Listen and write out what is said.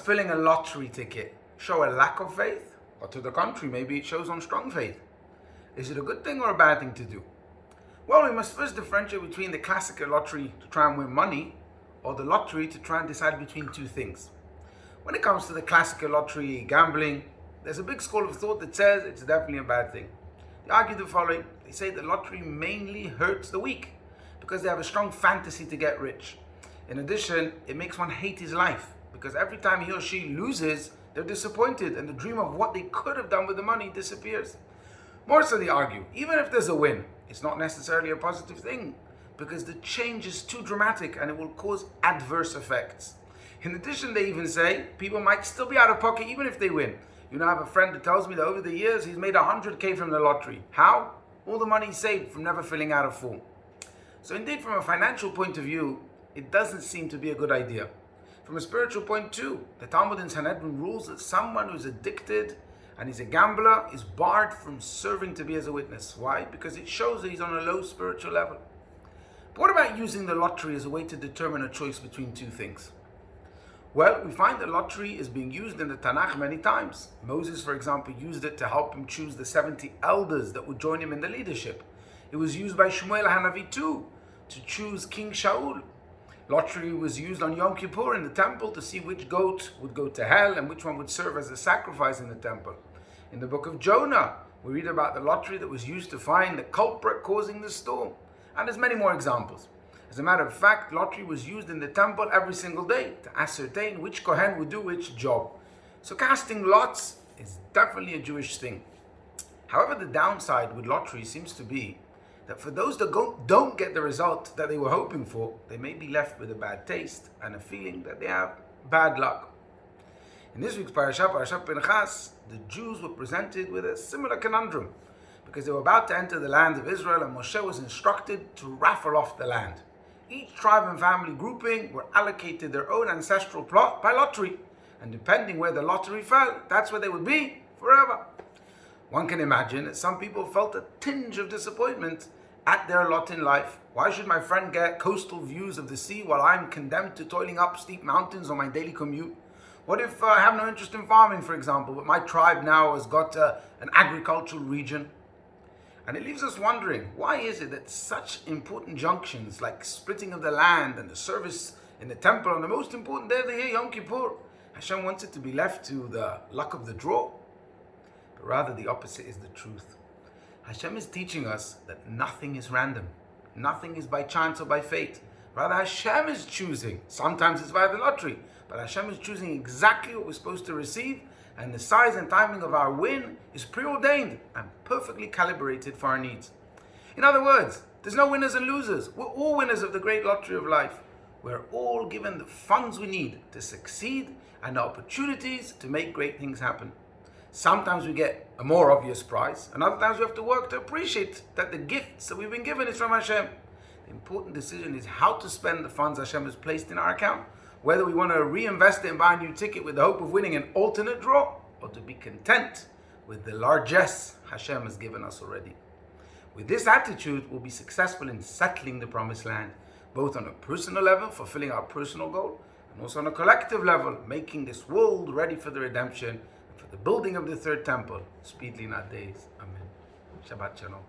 filling a lottery ticket show a lack of faith? Or to the contrary, maybe it shows on strong faith. Is it a good thing or a bad thing to do? Well, we must first differentiate between the classical lottery to try and win money or the lottery to try and decide between two things. When it comes to the classical lottery, gambling, there's a big school of thought that says it's definitely a bad thing. They argue the following. They say the lottery mainly hurts the weak because they have a strong fantasy to get rich. In addition, it makes one hate his life because every time he or she loses, they're disappointed and the dream of what they could have done with the money disappears. More so, they argue, even if there's a win, it's not necessarily a positive thing because the change is too dramatic and it will cause adverse effects. In addition, they even say people might still be out of pocket even if they win. I have a friend who tells me that over the years he's made 100K from the lottery. How? All the money he saved from never filling out a form. So indeed, from a financial point of view, it doesn't seem to be a good idea. From a spiritual point too, the Talmud in Sanhedrin rules that someone who's addicted and is a gambler is barred from serving to be as a witness. Why? Because it shows that he's on a low spiritual level. But what about using the lottery as a way to determine a choice between two things? Well, we find that lottery is being used in the Tanakh many times. Moses, for example, used it to help him choose the 70 elders that would join him in the leadership. It was used by Shmuel HaNavi too, to choose King Shaul. Lottery was used on Yom Kippur in the temple to see which goat would go to hell and which one would serve as a sacrifice in the temple. In the book of Jonah, we read about the lottery that was used to find the culprit causing the storm. And there's many more examples. As a matter of fact, lottery was used in the temple every single day to ascertain which Kohen would do which job. So casting lots is definitely a Jewish thing. However, the downside with lottery seems to be that for those that don't get the result that they were hoping for, they may be left with a bad taste and a feeling that they have bad luck. In this week's Parashat Pinchas, the Jews were presented with a similar conundrum because they were about to enter the land of Israel and Moshe was instructed to raffle off the land. Each tribe and family grouping were allocated their own ancestral plot by lottery, and depending where the lottery fell, that's where they would be forever. One can imagine that some people felt a tinge of disappointment at their lot in life. Why should my friend get coastal views of the sea while I'm condemned to toiling up steep mountains on my daily commute? What if I have no interest in farming, for example, but my tribe now has got an agricultural region? And it leaves us wondering, why is it that such important junctions like splitting of the land and the service in the temple on the most important day of the year, Yom Kippur, Hashem wants it to be left to the luck of the draw? But rather the opposite is the truth. Hashem is teaching us that nothing is random. Nothing is by chance or by fate. Rather, Hashem is choosing. Sometimes it's via the lottery, but Hashem is choosing exactly what we're supposed to receive, and the size and timing of our win is preordained and perfectly calibrated for our needs. In other words, there's no winners and losers. We're all winners of the great lottery of life. We're all given the funds we need to succeed and the opportunities to make great things happen. Sometimes we get a more obvious prize, and other times we have to work to appreciate that the gifts that we've been given is from Hashem. The important decision is how to spend the funds Hashem has placed in our account. Whether we want to reinvest it and buy a new ticket with the hope of winning an alternate draw, or to be content with the largesse Hashem has given us already. With this attitude, we'll be successful in settling the promised land, both on a personal level, fulfilling our personal goal, and also on a collective level, making this world ready for the redemption and for the building of the third temple, speedily in our days. Amen. Shabbat Shalom.